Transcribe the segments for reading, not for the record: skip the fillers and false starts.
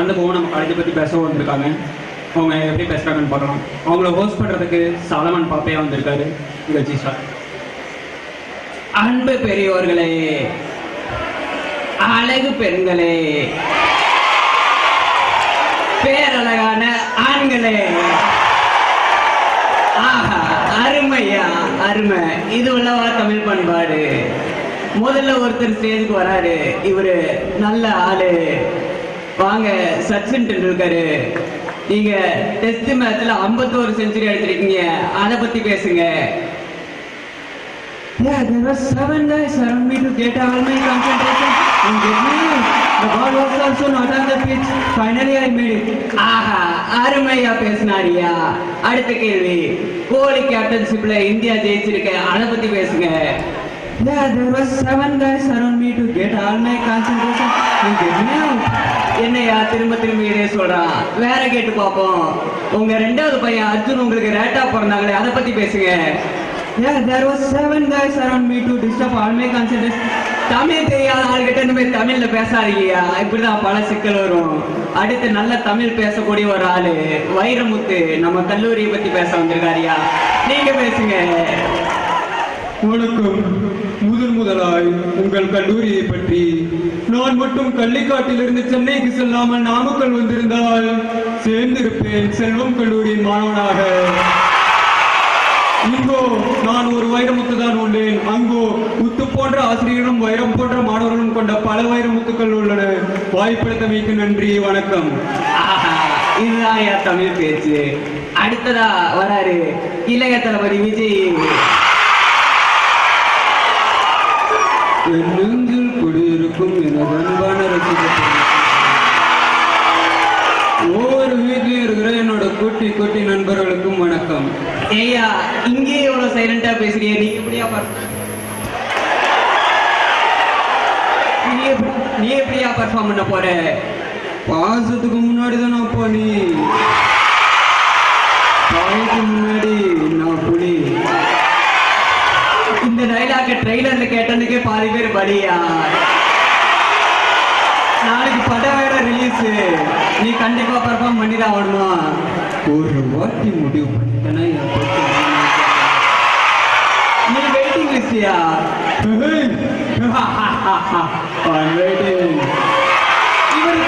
கலந்து போவோம். நம்ம காலேஜை பற்றி பேசவும் வந்திருக்காங்க. அவங்க எப்படி பேசுகிறாங்கன்னு பார்க்கலாம். அவங்கள ஹோஸ்ட் பண்ணுறதுக்கு சாலமன் பாப்பையா வந்திருக்காரு. நிகழ்ச்சி சார். அன்பு பெரியோர்களே, அழகு பெண்களே, பேரழகான ஆண்களே, ஆஹா அருமையா அருமை. இது உள்ளவா தமிழ் பண்பாடு. முதல்ல ஒருத்தர் ஸ்டேஜுக்கு வராரு. இவரு நல்ல ஆளு. வாங்க, சச்சின் டெண்டுல்கர். நீங்க டெஸ்ட் மேட்ச்ல 51 செஞ்சுரி அடிச்சிருக்கீங்க. அதை பத்தி பேசுங்க. Yeah, there were 7 guys around me to get all my concentration and get me. The ball was also not on the pitch. Finally I made it. ஆஹா அருமையா பேசினாரியா. அடுத்த கேள்வி, கோலி கேப்டன்ஷிப்ல இந்தியா ஜெயிச்சிருக்க, அதை பத்தி பேசுங்க. Yeah, there were 7 guys around me to get all my concentration and get me out. என்னையா திரும்ப திரும்ப இதே சொல்றான்? வேற கேட்டு பார்ப்போம். உங்க ரெண்டாவது பையன் அர்ஜுன் உங்களுக்கு ரேட்டா பிறந்தாங்களே, அதை பத்தி பேசுங்க. Yeah, there was 7 guys around me to disturb all my concentration. Tamil தெரியாத ஆள்கிட்ட இனிமே தமிழ்ல பேசாதீங்கயா. இப்படிதான் பல சிக்கல் வரும். அடுத்து நல்ல தமிழ் பேசக்கூடிய ஒரு ஆளு வைரமுத்து நம்ம கல்லூரியை பத்தி பேச வந்திருக்காரியா. நீங்க பேசுங்க. வணக்கம். முதலாய் உங்கள் கல்லூரியை பற்றி நான் மட்டும் கள்ளிக்காட்டிலிருந்து சென்னைக்கு செல்லாமல் நாமக்கல் வந்திருந்தால் சேர்ந்திருப்பேன் செல்வம் கல்லூரியின் மாணவனாக. இங்கோ நான் ஒரு வைரமுத்து தான் உள்ளேன். அங்கோ முத்து போன்ற ஆசிரியர்களும் வைரம் போன்ற மாணவர்களும் கொண்ட பல வைரமுத்துக்கள் உள்ளன. வாய்ப்பளித்தமைக்கு நன்றி. வணக்கம். இதுதான் தமிழ் பேச்சு. அடுத்ததா வராரு இளைய தளபதி விஜய். என் நெஞ்சில் குடியிருக்கும் எனது அன்பான ரசிகர்கள், ஒவ்வொரு வீட்டிலும் இருக்கிற என்னோட குட்டி குட்டி நண்பர்களுக்கும் வணக்கம். ஏய்யா, இங்கே எவ்வளவு சைலண்டா பேசுறிய? நீ எப்படியா பர்ஃபார்ம் பண்ண போற? பாசத்துக்கு முன்னாடி தான் நான் பண்ணி, பாய்க்கு முன்னாடி நான் புலி. இந்த டைலாக ட்ரெய்லர்ல கேட்டதுக்கே பாதி பேர் படியா. நாளைக்கு படம் வேற ரிலீஸ். நீ கண்டிப்பா பர்ஃபார்ம் பண்ணிதான் ஆகணுமா? ஒரு வாட்டி முடிவு பண்ணிட்டேன்னா நீ வெயிட்டிங் லிஸ்டியா? இவரு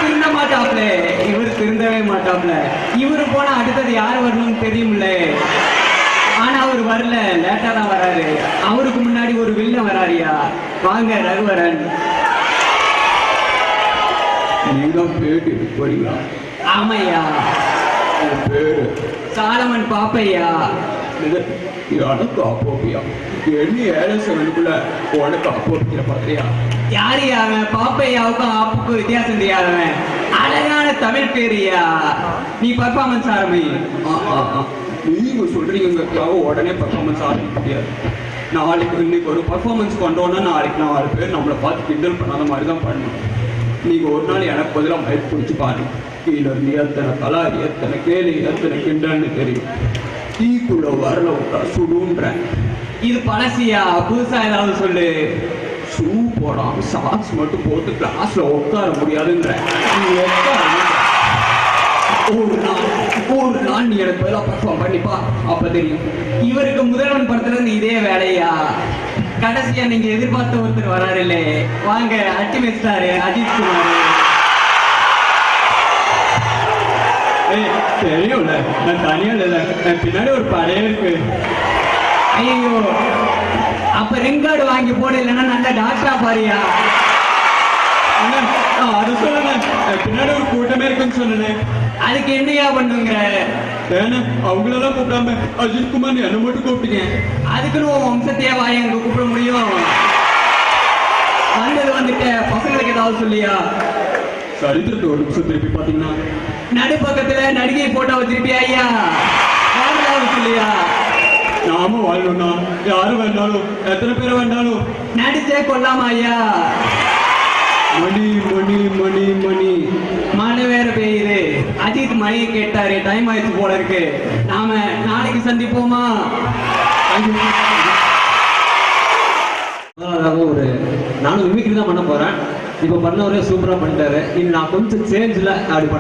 திருந்த மாட்டாப்ல. இவரு திருந்தவே மாட்டாப்ல. இவரு போனா அடுத்தது யாரு வரணும்னு தெரியும்ல. ஆனா அவர் வரல, லேட்டா தான் வராரு. அவருக்கு முன்னாடி ஒரு வில்ல வராரியா. வாங்க ரகுவரன். நீங்க பேட்டி போறீங்களா? ஆமையா. பேரு சாலமன் பாப்பையா. எனக்கு அப்போப்பியா? என்ன 7 செகண்டுக்குள்ள உனக்கு அப்போப்பிக்கிற பாத்திரியா? யாரு அவன்? பாப்பையாவுக்கும் ஆப்புக்கும் வித்தியாசம் தெரியாதவன். அழகான தமிழ் பேரியா. நீ பர்ஃபார்மன்ஸ் ஆரம்பி. நீங்க சொல்றீங்கிறதுக்காக உடனே பர்ஃபார்மன்ஸ் ஆரம்பிக்க முடியாது. நாளைக்கு இன்னைக்கு ஒரு பர்ஃபார்மன்ஸ் பண்றோம்னா நாளைக்கு 4 பேர் நம்மளை பார்த்து கிண்டல் பண்ணாத மாதிரி தான் பண்ணணும். நீங்க ஒரு நாள் எனக்கு பதிலாக மைக் பிடிச்சி பாருங்க. கீழே இருந்து எத்தனை கலாரி, எத்தனை கேலி, எத்தனை கிண்டல்னு தெரியும். டீக்குள்ள வரல விட்டா சுடுன்றேன். இது பழசியா? புதுசா ஏதாவது சொல்லு. ஷூ போடாம சாக்ஸ் மட்டும் போட்டு கிளாஸ்ல உட்கார முடியாதுன்ற. ஒரு நாள் நீ எனக்கு பதிலாக பர்ஃபார்ம் பண்ணிப்பா, அப்ப தெரியும். இவருக்கு முதல்வன் படத்துல இருந்து இதே வேலையா? கடைசியா நீங்க எதிர்பார்த்த ஒருத்தர் வராரு இல்ல. வாங்க, அல்டிமேட் ஸ்டார் அஜித் குமார். தெரியும்ல, நான் தனியா இல்ல, என் பின்னாடி ஒரு படையே இருக்கு. ஐயோ, அப்ப ரிங் கார்டு வாங்கி போட, இல்லைன்னா நல்ல டாக்டரா பாரியா. அது சொல்லுங்க, பின்னாடி ஒரு கூட்டமே இருக்குன்னு சொன்னேன். அதுக்கு என்னையா பண்ணுங்க? அவங்களெல்லாம் கூப்பிடாம அஜித் குமார் என்ன மட்டும் கூப்பிட்டீங்க. அதுக்குன்னு உன் வம்சத்தையே வாய அங்க கூப்பிட முடியும்? வந்துட்ட பசங்களுக்கு ஏதாவது சொல்லியா? சரித்திரத்தை ஒரு நிமிஷம் திருப்பி பாத்தீங்கன்னா நடுப்பக்கத்துல நடிகை போட்டோ வச்சிருப்பியா ஐயா? யாராவது சொல்லியா? நாம வாழணும்னா யாரு வேண்டாலும், எத்தனை பேரை வேண்டாலும் நடிச்சே கொள்ளாமா ஐயா? மணி மணி மணி மணி மழை வேற பெய்யுது. அஜித் மணியை கேட்டாரு. டைம் ஆயிடுச்சு போல இருக்கு. நாம நாளைக்கு சந்திப்போமா? நானும் மிமிக்ரி தான் பண்ண போறேன். இப்ப பண்ணவரே சூப்பரா பண்ணிட்டாரு. இனி நான் கொஞ்சம் சேஞ்ச்ல அப்படி பண்ண